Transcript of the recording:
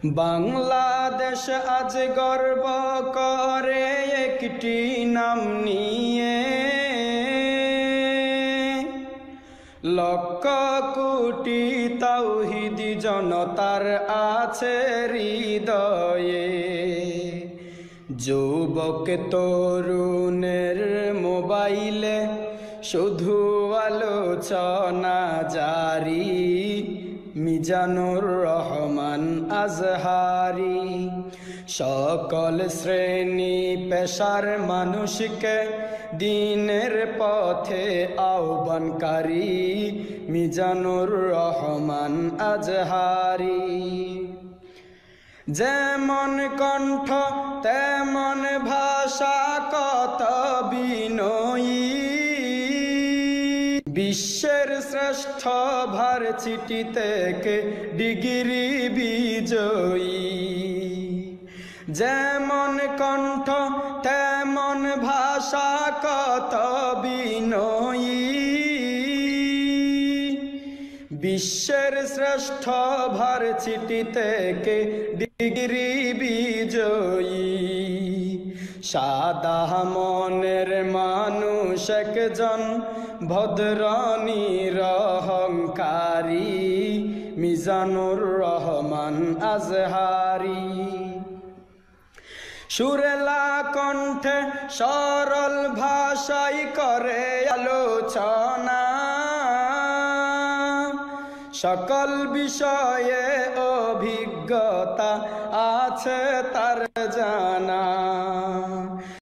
বাংলাদেশ আজ গর্ব করে একটি নাম নিয়ে, লক্ষ কোটি তাওহীদি জনতার আছে হৃদয়ে। যুবক তরুণের মোবাইলে শুধু আলোচনা জারি, মিজানুর রহমান আজহারি সকল শ্রেণী পেশার মানুষকে দিনের পথে আহ্বানকারী, মিজানুর রহমান আজহারি। যেমন কণ্ঠ তেমন ভাষা কত বিনয়ী, বিশ্বের শ্রেষ্ঠ ভার্সিটি থেকে ডিগ্রি বিজয়ী। যেমন কণ্ঠ তেমন ভাষা কত বিনয়ী, বিশ্বের শ্রেষ্ঠ ভার্সিটি থেকে ডিগ্রি বিজয়ী। সাদা মনের মানুষ একজন ভদ্র নিরহংকারী, মিজানুর রহমান আজহারি। সুরেলা কণ্ঠে সরল ভাষায় করে আলোচনা, সকল বিষয়ে অভিজ্ঞতা আছে তার জানা।